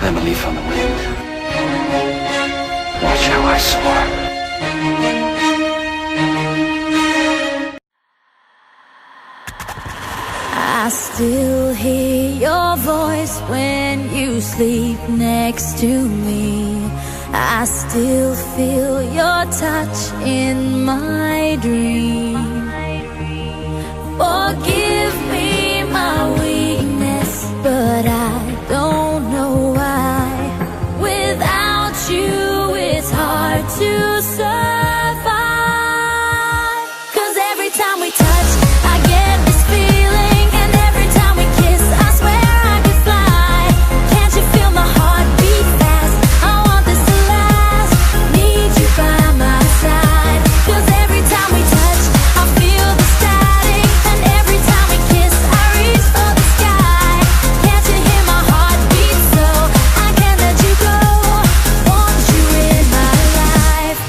I'm a leaf on the wind. Watch how I soar. I still hear your voice when you sleep next to me. I still feel your touch in my dream. Forgive me my weakness, but I don't know why. Without you, it's hard to survive. 'Cause every time we touch, I get this feeling. And every time we kiss, I swear I could fly. Can't you feel my heart beat fast? I want this to last. Need you by my side. 'Cause every time we touch, I feel the static. And every time we kiss, I reach for the sky. Can't you hear my heart beat? So I can't let you go. Want you in my life.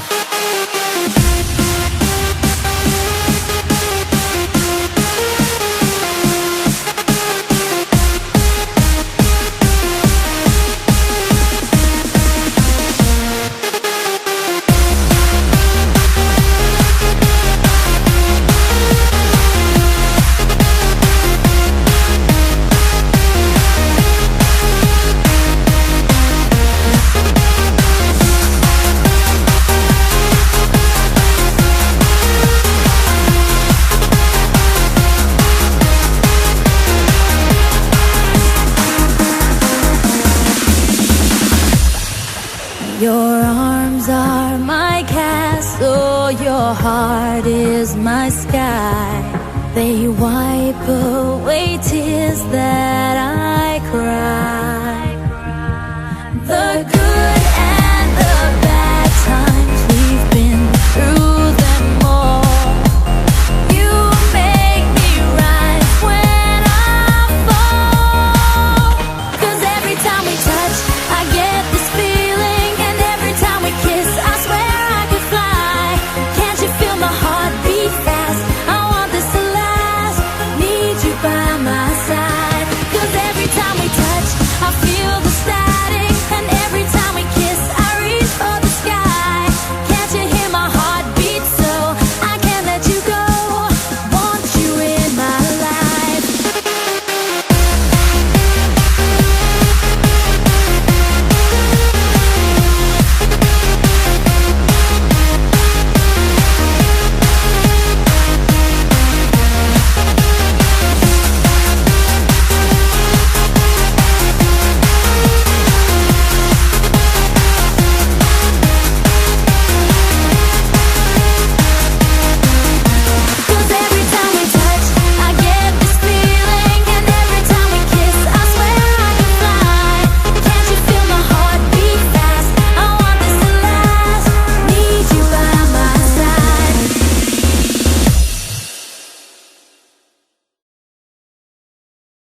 Your arms are my castle, your heart is my sky. They wipe away tears that I cry.